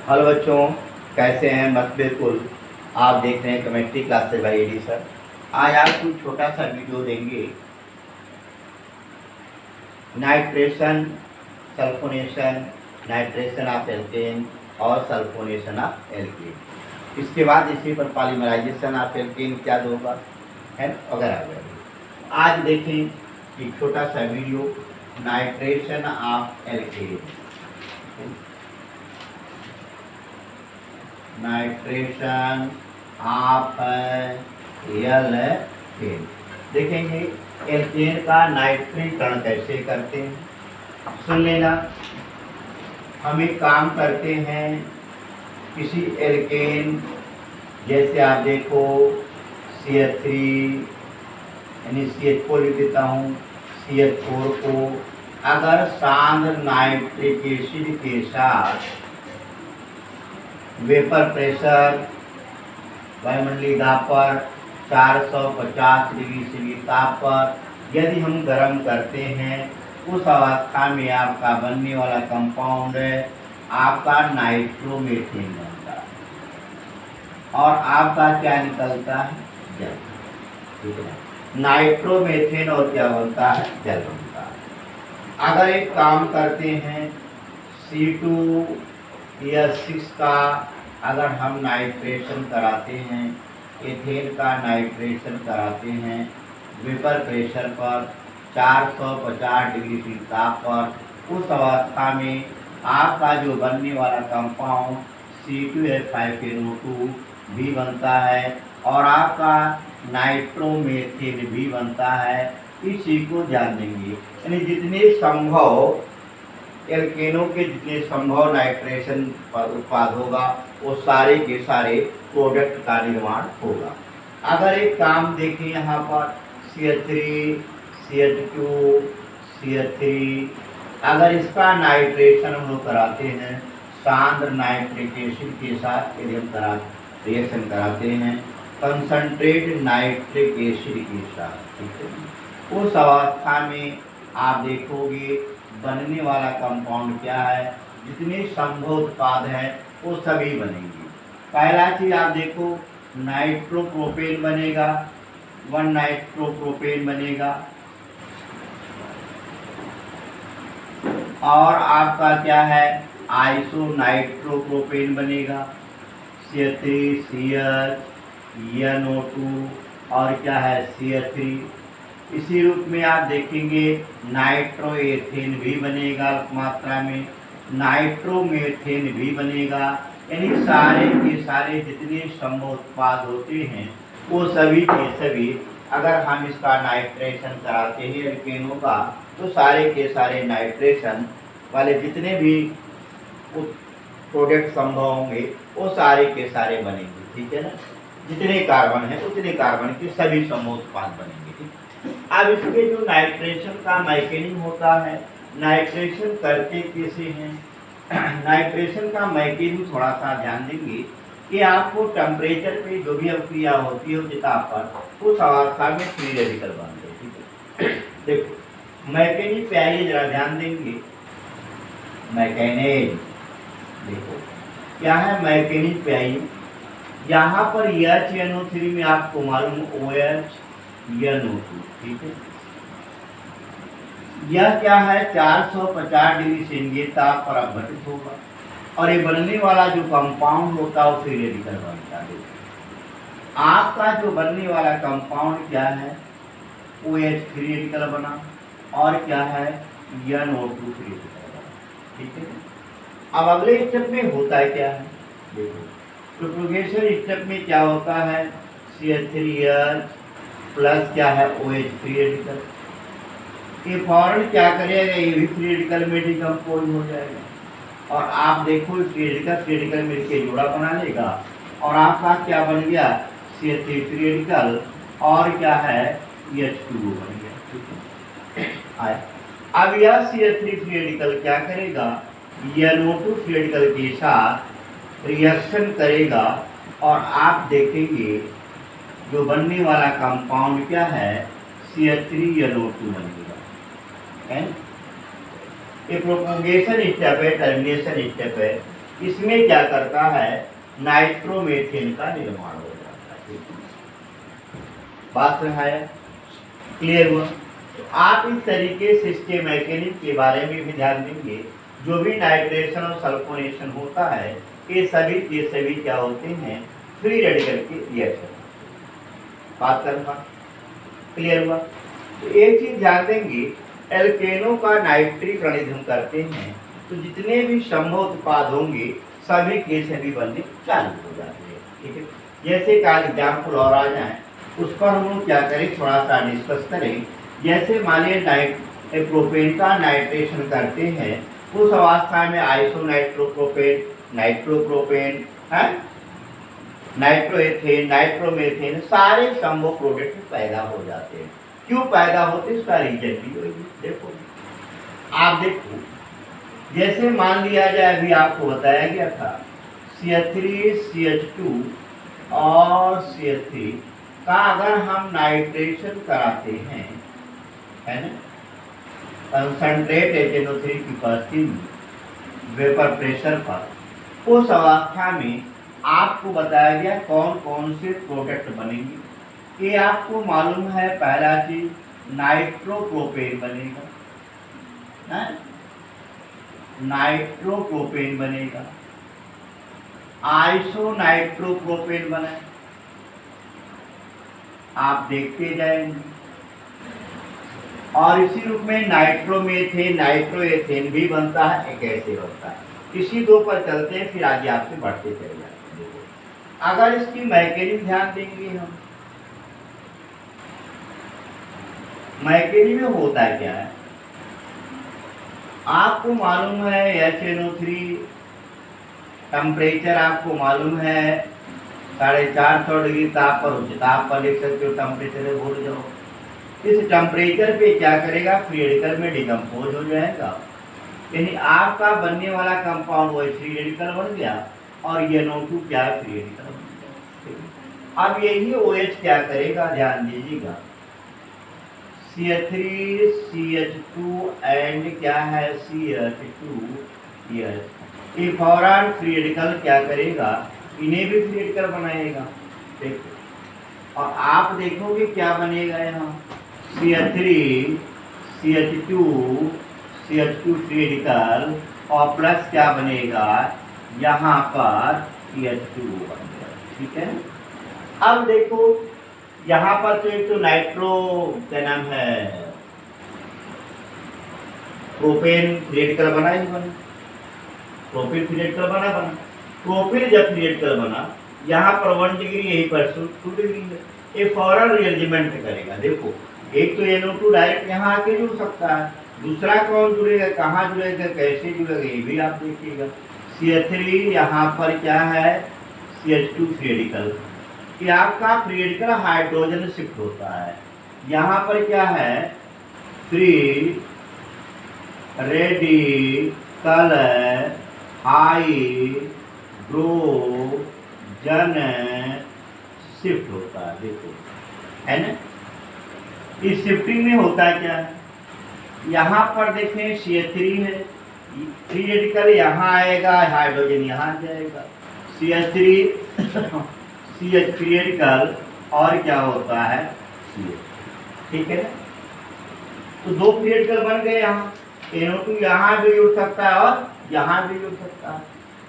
Hello बच्चों, कैसे हैं? मत बिल्कुल। आप देख रहे हैं केमिस्ट्री क्लास से भाई एडी सर। आज आपको छोटा सा वीडियो देंगे nitration, sulphonation, nitration of alkene और सल्फोनेशन ऑफ एल्केन। इसके बाद इसी पर पॉलीमराइजेशन ऑफ एल्केन क्या होगा है वगैरह वगैरह। आज देखें एक छोटा सा video nitration of alkene. Nitration of alkene देखेंगे एल्केन का नाइट्रीकरण कैसे करते हैं। सुन लेना, हम एक काम करते हैं किसी एल्केन, जैसे आप देखो CH3 यानी CH4 लिख देता हूँ, CH4 को अगर सांद्र नाइट्रिक एसिड के साथ वेपर प्रेशर वायुमंडलीय दाब पर 450 डिग्री से ताप पर यदि हम गर्म करते हैं, उस अवस्था में आपका बनने वाला कंपाउंड आपका नाइट्रोमेथेन बनता है और आपका क्या निकलता है? जल। ठीक है, नाइट्रोमेथेन और क्या बनता है? जल बनता है। अगर एक काम करते हैं C2H6 का अगर हम नाइट्रेशन कराते हैं, एथेन का नाइट्रेशन कराते हैं वेपर प्रेशर पर 450 डिग्री से ताप पर, उस अवस्था में आपका जो बनने वाला कंपाउंड C2H5NO2 भी बनता है और आपका नाइट्रोमेथेन भी बनता है। इसी को जान लेंगे, यानी जितने संभव एल्केनों के जितने संभव नाइट्रेशन पर उत्पाद होगा वो सारे के सारे प्रोडक्ट का निर्माण होगा। अगर एक काम देखें यहाँ पर CH3 CH2 CH3, अगर इसका नाइट्रेशन हम लोग कराते हैं सांद्र नाइट्रिक एसिड के साथ, यदि हम रिएक्शन कराते हैं कंसंट्रेट नाइट्रिक एसिड के साथ, ठीक है, उस अवस्था में आप देखोगे बनने वाला कंपाउंड क्या है, जितने संभव उत्पाद हैं वो सभी बनेंगे। पहला चीज आप देखो नाइट्रोप्रोपेन बनेगा, 1 नाइट्रोप्रोपेन बनेगा और आपका क्या है आइसोनाइट्रोप्रोपेन बनेगा, CH3CH और क्या है CH3। इसी रूप में आप देखेंगे नाइट्रोएथेन भी बनेगा अल्प मात्रा में, नाइट्रोमेथेन भी बनेगा, यानी सारे के सारे जितने संभव उत्पाद होते हैं वो सभी के सभी अगर हम इसका नाइट्रेशन कराते हैं एल्केनों का, तो सारे के सारे नाइट्रेशन वाले जितने भी प्रोडक्ट संभव होंगे वो सारे के सारे बनेंगे। ठीक है ना, जितने कार्बन है उतने कार्बन के सभी संभव उत्पाद बनेंगे। अब इसके जो नाइट्रेशन का मैकेनिज्म होता है, नाइट्रेशन करते कैसे हैं, नाइट्रेशन का मैकेनिज्म थोड़ा सा ध्यान देंगे कि आपको टेम्परेचर पे जो भी अभिक्रिया होती है उस ताप पर उस अवस्था में फ्री रेडिकल बनते हैं। ठीक है, देखो मैकेनिज्म पे आइए जरा ध्यान देंगे। मैकेनिज्म देखो क्या है, मैकेनिज्म पे आइए। यहाँ पर HNO3 में आपको मालूम OHNO2, ठीक है, यह क्या है 450 डिग्री सेंटीग्रेड ताप पर अपघटित होगा और ये बनने वाला जो कंपाउंड होता है वो फ्री रेडिकल बनता है। आपका जो बनने वाला कंपाउंड क्या है, OH फ्री रेडिकल बना और क्या है NO2 फ्री रेडिकल बना। ठीक है, अब अगले स्टेप में होता है क्या है, देखो प्रोपगेशन स्टेप में क्या होता है, CH3H प्लस क्या है OH फ्री रेडिकल, ये फौरन क्या करेगा, ये भी फ्री रेडिकल में डिकम्पोज हो जाएगा और आप देखो फ्री रेडिकल मिलकर जोड़ा बना लेगा और आपका क्या बन गया CH3 फ्री रेडिकल और क्या है H2O बन गया। ठीक है, अब यह CH3 फ्री रेडिकल क्या करेगा, NO2 फ्री रेडिकल के साथ रिएक्शन करेगा और आप देखेंगे जो बनने वाला कंपाउंड क्या है CH3NO2 बनेगा। ये प्रोपगेशन स्टेप है, टर्मिनेशन स्टेप है। इसमें क्या करता है, नाइट्रोमेथेन का निर्माण हो जाता है। बात समझाया, क्लियर हुआ? तो आप इस तरीके से इसके मैकेनिज्म के बारे में भी ध्यान देंगे। जो भी नाइट्रेशन और सल्फोनेशन होता है, ये सभी के सभी क्या होते हैं, फ्री रेडिकल के रिएक्शन। बात करना क्लियर हुआ? तो एक चीज ध्यान देंगे, एल्केनों का नाइट्रिक रणिज्म करते हैं तो जितने भी संभव उत्पाद होंगे सभी के सभी बनने चालू हो जाते हैं। ठीक है, जैसे का एग्जाम्पल और आ जाए उस पर हम लोग क्या करें, थोड़ा सा डिस्कस करें। जैसे मानिए प्रोपेन का नाइट्रेशन करते हैं, उस अवस्था में आइसोनाइट्रोप्रोपेन, नाइट्रोप्रोपेन है, नाइट्रोएथेन, नाइट्रोमेथेन, सारे संभव प्रोडक्ट पैदा हो जाते हैं। क्यों पैदा होते, इसका रीजन भी वही। देखो आप देखो, जैसे मान लिया जाए, अभी आपको बताया गया था CH3 CH2 और CH3 का अगर हम नाइट्रेशन कराते हैं, है ना, कंसंट्रेट HNO3 की उपस्थिति में वेपर प्रेशर पर, उस अवस्था में आपको बताया गया कौन कौन से प्रोडक्ट बनेंगे। ये आपको मालूम है, पहला चीज नाइट्रोप्रोपेन बनेगा, नाइट्रोप्रोपेन बनेगा, आइसोनाइट्रोप्रोपेन बने, आप देखते जाएंगे। और इसी रूप में नाइट्रोमेथेन, नाइट्रोएथेन भी बनता है। एक ऐसे बनता है, इसी दो पर चलते हैं, फिर आगे आपसे बढ़ते चले जाते हैं। अगर इसकी मैकेनिज्म ध्यान देंगे हम, मैकेनिज्म में होता क्या है, आपको मालूम है HNO3 टेम्परेचर आपको मालूम है 450 डिग्री ताप पर उच्च ताप पर लिख सकते हो, टेम्परेचर भूल जाओ। इस टेम्परेचर पे क्या करेगा, फ्री रेडिकल में डिकम्पोज हो जाएगा, यानी आपका बनने वाला कंपाउंड वो फ्री रेडिकल बन गया और ये NO2 क्या है, फ्री रेडिकल बन गया। अब यही OH क्या करेगा, ध्यान दीजिएगा, CH3 CH2 एंड क्या है CH2 ये फौरन फ्री रेडिकल क्या करेगा, इन्हें भी फ्री रेडिकल बनाएगा। देखो, और आप देखोगे क्या बनेगा, यहाँ CH3 CH2 फ्री रेडिकल और प्लस क्या बनेगा, यहाँ पर CH2 बनेगा। ठीक है, अब देखो यहाँ पर तो एक तो नाइट्रो क्या नाम है, प्रोपेन फ्री रेडिकल बना ही बना, प्रोपेन फ्री रेडिकल बना। प्रोपेन जब फ्री रेडिकल बना, यहाँ पर 1 डिग्री, यहीं पर 2 डिग्री है, ये फौरन रिअरेंजमेंट करेगा। देखो, एक तो NO2 डायरेक्ट यहाँ आके जुड़ सकता है, दूसरा कौन जुड़ेगा, कहाँ जुड़ेगा, कैसे जुड़ेगा, ये भी आप देखिएगा। CH3 यहाँ पर क्या है, CH2 फ्री रेडिकल, कि आपका फ्री रेडिकल हाइड्रोजन शिफ्ट होता है। यहाँ पर क्या है, फ्री रेडिकल हाइड्रोजन शिफ्ट होता है। देखो, है ना, इस शिफ्टिंग में होता है क्या, यहाँ पर देखें CH3 है, फ्री रेडिकल यहाँ आएगा, हाइड्रोजन यहाँ जाएगा, CH3 CH फ्री रेडिकल और क्या होता है CH। ठीक है ना, तो 2 फ्री रेडिकल बन गए। यहाँ NO2 यहाँ भी जुड़ सकता है और यहाँ भी जुड़ सकता है।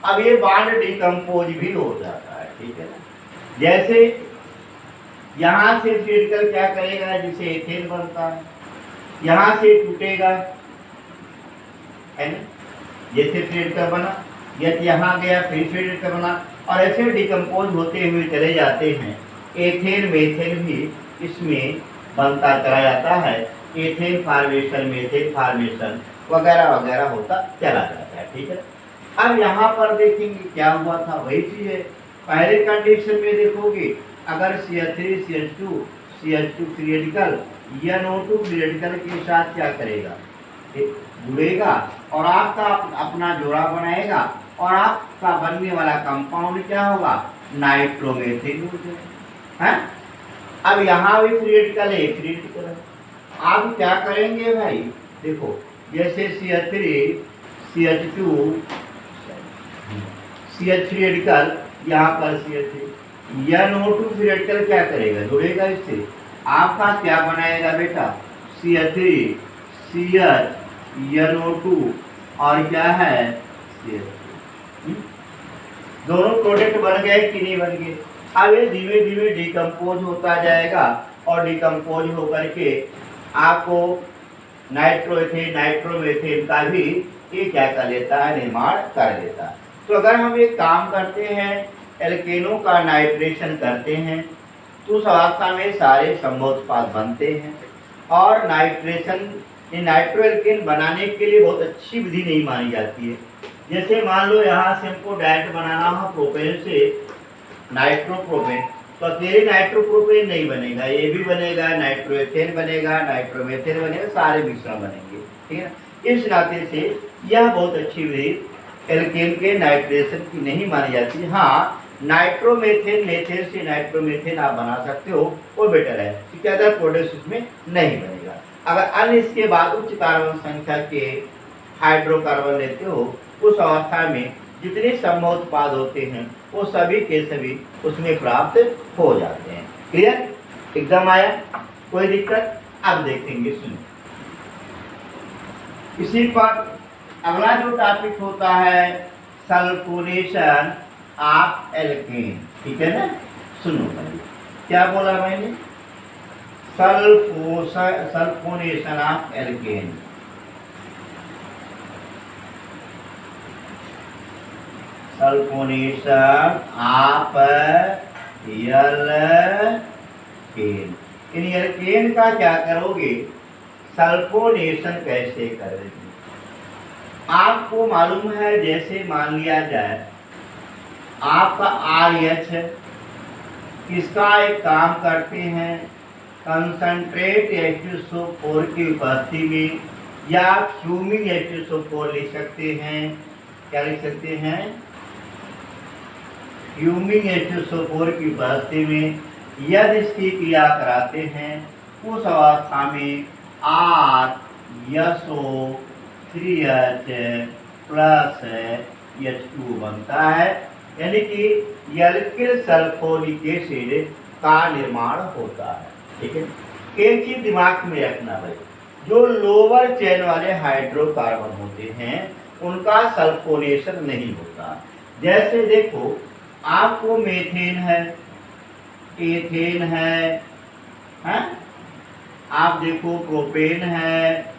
अब ये बॉन्ड डिकम्पोज भी हो जाता है। ठीक है ना, जैसे यहाँ से फ्री रेडिकल क्या करेगा, जिसे एथेन बनता है, यहाँ से टूटेगा, है ना, जैसे फ्री रेडिकल बना, यहाँ गया, फिर फ्री रेडिकल बना, और ऐसे डिकम्पोज होते हुए चले जाते हैं। एथेन मेथेन भी इसमें बनता चला जाता है, एथेन फार्मेशन, मेथेन फार्मेशन वगैरह वगैरह होता चला जाता है। ठीक है, अब यहाँ पर देखेंगे क्या हुआ था, वही चीज़ है। पहले कंडीशन में देखोगे, अगर CH3 CH2 free radical NO2 free radical के साथ क्या करेगा, जुड़ेगा और आपका अपना जोड़ा बनाएगा और आपका बनने वाला कंपाउंड क्या होगा, नाइट्रोमेथेन है। अब यहाँ भी फ्री रेडिकल है, फ्री रेडिकल है। आप क्या करेंगे भाई, देखो, जैसे CH3 CH2 CH3 रेडिकल यहाँ पर CH3, NO2 फ्री रेडिकल क्या करेगा, जुड़ेगा इससे, आपका क्या बनाएगा बेटा, CH3 CH NO2 और क्या है CH3। दोनों प्रोडक्ट बन गए कि नहीं बन गए। अब ये धीमे धीमे डिकम्पोज होता जाएगा और डिकम्पोज होकर के आपको नाइट्रोएथेन नाइट्रोमेथेन का भी ये क्या कर लेता है, निर्माण कर लेता है। तो अगर हम एक काम करते हैं, एल्केनों का नाइट्रेशन करते हैं तो उस अवस्था में सारे संभव उत्पाद बनते हैं। और नाइट्रेशन नाइट्रो एल्केन बनाने के लिए बहुत अच्छी विधि नहीं मानी जाती है। जैसे मान लो यहाँ से हमको डायरेक्ट बनाना हो प्रोपेन से नाइट्रोप्रोपेन, तो अकेले नाइट्रोप्रोपेन नहीं बनेगा, ये भी बनेगा, नाइट्रोएथेन बनेगा, नाइट्रोमेथेन बनेगा, सारे मिश्रण बनेंगे, ठीक है। इस नाते से यह बहुत अच्छी विधि एल्केन के नाइट्रेशन की नहीं मानी जाती है। हाँ, नाइट्रोमेथेन मेथेन से नाइट्रोमेथेन आप बना सकते हो, वो बेटर है, क्योंकि अदर प्रोडक्ट्स उसमें नहीं बनेगा। अगर अन्य इसके बाद उच्च कार्बन संख्या के हाइड्रोकार्बन लेते हो, उस अवस्था में जितने संभव उत्पाद होते हैं वो सभी के सभी उसमें प्राप्त हो जाते हैं। क्लियर, एकदम आया, कोई दिक्कत। अब देखेंगे, सुनिए इसी पर अगला जो टॉपिक होता है सल्फोनेशन ऑफ एल्केन, ठीक है ना। सुनो भाई, क्या बोला मैंने, sulphonation of alkane. Sulphonation of alkane, इन एल्केन का क्या करोगे, सल्फोनेशन कैसे करोगे। आपको मालूम है, जैसे मान लिया जाए आपका RH है, इसका एक काम करते हैं कंसंट्रेट H2SO4 की उपस्थिति में, या फ्यूमिंग H2SO4 लिख सकते हैं। क्या लिख सकते हैं, फ्यूमिंग H2SO4 की उपस्थिति में यदि इसकी क्रिया कराते हैं उस अवस्था में RSO3H प्लस H2 बनता है, यानी कि एल्किल सल्फोनिक एसिड का निर्माण होता है, ठीक है। एक चीज दिमाग में रखना भाई, जो लोअर चेन वाले हाइड्रोकार्बन होते हैं उनका सल्फोनेशन नहीं होता। जैसे देखो, आपको मेथेन है, एथेन है, आप देखो प्रोपेन है,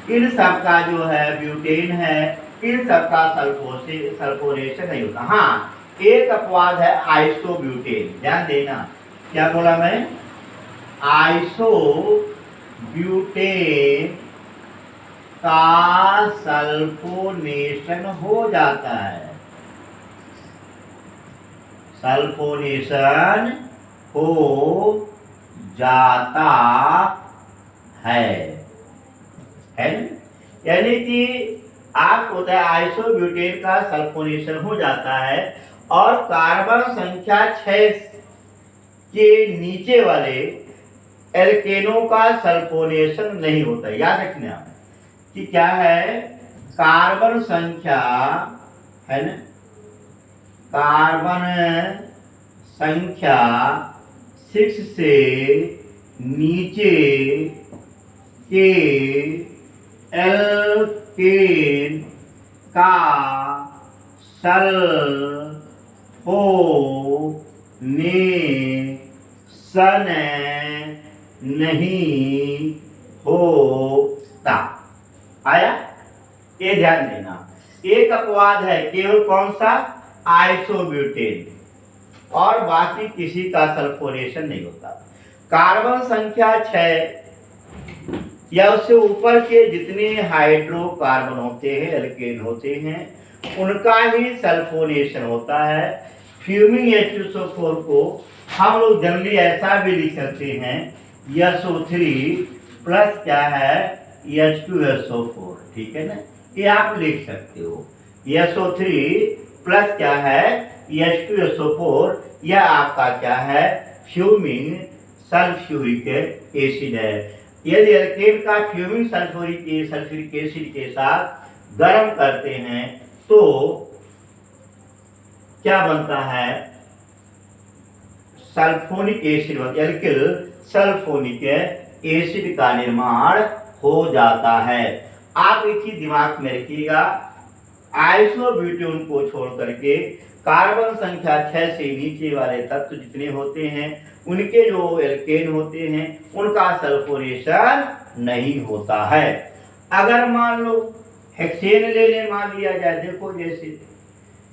इन सब का जो है ब्यूटेन है, इन सब का सल्फोनेशन नहीं होता। हाँ, एक अपवाद है आइसोब्यूटेन, ध्यान देना, क्या बोला मैं, आइसोब्यूटेन का सल्फोनेशन हो जाता है, सल्फोनेशन हो जाता है, यानी कि आप होता है आइसोब्यूटेन का सल्फोनेशन हो जाता है और कार्बन संख्या 6 के नीचे वाले एल्केनों का सल्फोनेशन नहीं होता। याद रखना कि क्या है, कार्बन संख्या है ना, कार्बन संख्या 6 से नीचे के एल्केन का सल्फोनेशन नहीं होता। आया, ये ध्यान देना। एक अपवाद है केवल कौन सा, आइसोब्यूटेन, और बाकी किसी का सल्फोनेशन नहीं होता। कार्बन संख्या 6 या उससे ऊपर के जितने हाइड्रोकार्बन होते हैं, एल्केन होते हैं, उनका ही सल्फोनेशन होता है। फ्यूमिंग H2SO4 को हम लोग जनरली ऐसा भी लिख सकते हैं, SO3 प्लस क्या है, H2SO4, ठीक है ना, ये आप लिख सकते हो। SO3 प्लस क्या है, H2SO4, यह आपका क्या है, फ्यूमिंग सल्फ्यूरिक एसिड है। यदि एल्केन का फ्यूमिंग सल्फ्यूरिक एसिड के साथ गर्म करते हैं तो क्या बनता है, sulphonic acid, alkyl sulphonic acid का निर्माण हो जाता है। आप एक चीज दिमाग में रखिएगा, आइसोब्यूटेन को छोड़ करके कार्बन संख्या 6 से नीचे वाले तत्व जितने होते हैं उनके जो एल्केन होते हैं उनका सल्फोनेशन नहीं होता है। अगर मान लो हेक्सेन ले लें, मान लिया जाए, देखो जैसे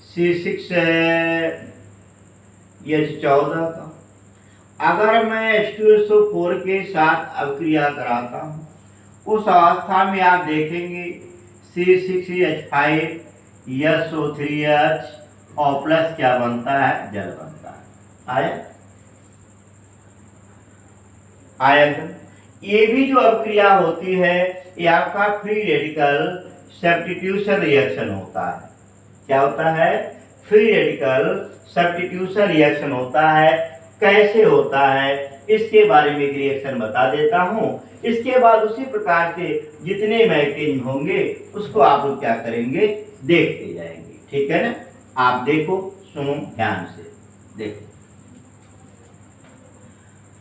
C6H14 का अगर मैं H2SO4 के साथ अभिक्रिया कराता हूँ, उस अवस्था में आप देखेंगे C6H5SO3H और प्लस क्या बनता है, जल बनता है। आया? ये भी जो अभिक्रिया होती है ये आपका फ्री रेडिकल सब्स्टिट्यूशन रिएक्शन होता है। क्या होता है? फ्री रेडिकल सब्स्टिट्यूशन रिएक्शन होता है। कैसे होता है इसके बारे में एक रिएक्शन बता देता हूँ। इसके बाद उसी प्रकार से जितने मैकेनिज्म होंगे उसको आप लोग क्या करेंगे, देखते जाएंगे। ठीक है ना? आप देखो, सुनो ध्यान से देखो।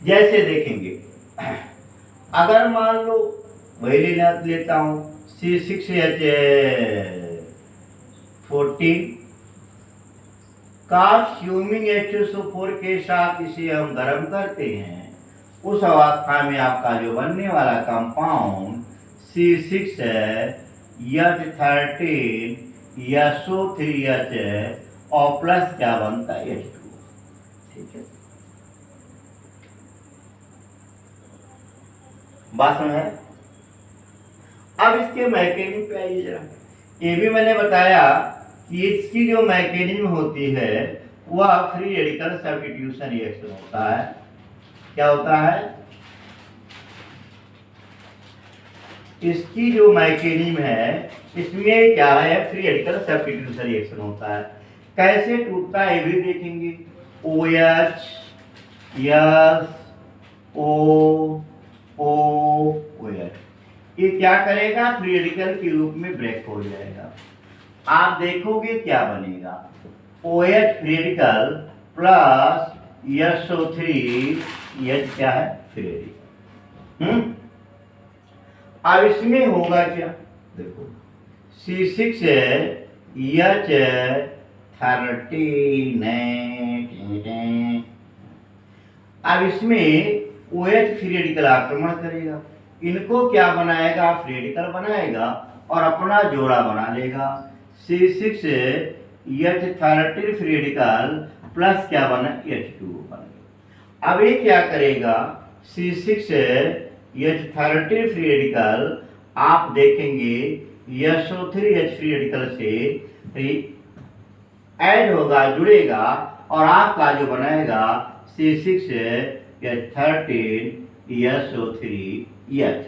जैसे देखेंगे, अगर मान लो वही लेता हूं C6H14 का फ्यूमिंग H2SO4 के साथ इसे हम गर्म करते हैं, उस अवस्था में आपका जो बनने वाला कंपाउंड C6H13SO3H और प्लस क्या बनता है, H2O। ठीक है, बात समझ है? अब इसके मैकेनिज्म पे आइए जरा। ये भी मैंने बताया कि इसकी जो मैकेनिज्म होती है वह फ्री रेडिकल सब्स्टिट्यूशन रिएक्शन होता है। क्या होता है? इसकी जो मैकेनिज्म है इसमें क्या है, फ्री रेडिकल सब्स्टिट्यूशन रिएक्शन होता है। कैसे टूटता है ये भी देखेंगे। OH OH ये क्या करेगा, फ्री रेडिकल के रूप में ब्रेक हो जाएगा। आप देखोगे क्या बनेगा, OH free radical plus SO3 H क्या है, फ्री रेडिकल। अब इसमें होगा क्या, देखो C6H13। अब इसमें OH फ्री रेडिकल आक्रमण करेगा, इनको क्या बनाएगा, फ्री रेडिकल बनाएगा और अपना जोड़ा बना लेगा। C6H13 फ्री रेडिकल प्लस क्या बना, H2O बनेगा। अब ये क्या करेगा, C6H13 फ्री रेडिकल आप देखेंगे SO3H फ्री रेडिकल से ऐड होगा, जुड़ेगा और आपका जो बनाएगा C6H13SO3H।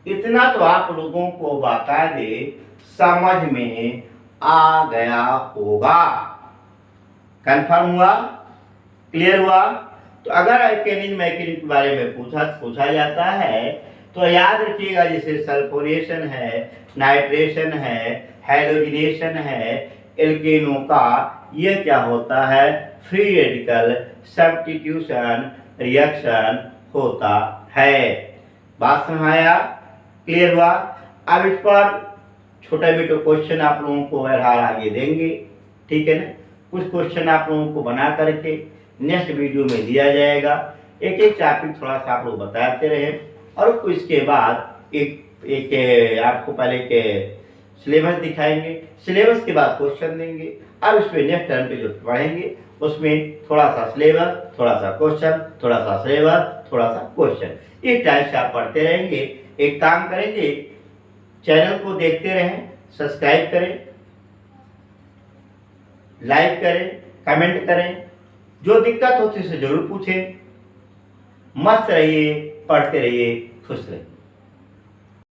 इतना तो आप लोगों को बाकायदे समझ में आ गया होगा। कंफर्म हुआ, क्लियर हुआ? तो अगर मैकेनिज्म के बारे में पूछा जाता है तो याद रखिएगा, जैसे सल्फोनेशन है, नाइट्रेशन है, हैलोजिनेशन है, एल्केनों का, ये क्या होता है, फ्री रेडिकल सब्स्टिट्यूशन रिएक्शन होता है। बात समझ आया, क्लियर हुआ? अब इस पर छोटा मोटा क्वेश्चन आप लोगों को बहरहाल आगे देंगे। ठीक है ना? कुछ क्वेश्चन आप लोगों को बना करके नेक्स्ट वीडियो में दिया जाएगा। एक एक टॉपिक थोड़ा सा आप लोग बताते रहे और इसके बाद एक आपको पहले के सिलेबस दिखाएंगे, सिलेबस के बाद क्वेश्चन देंगे। अब इसमें नेक्स्ट टर्म पे जो पढ़ेंगे उसमें थोड़ा सा सिलेबस, थोड़ा सा क्वेश्चन, थोड़ा सा सिलेबस, थोड़ा सा क्वेश्चन, इस टाइप से आप पढ़ते रहेंगे। एक काम करेंगे, चैनल को देखते रहें, सब्सक्राइब करें, लाइक करें, कमेंट करें, जो दिक्कत होती है उसे जरूर पूछें। मस्त रहिए, पढ़ते रहिए, खुश रहिए।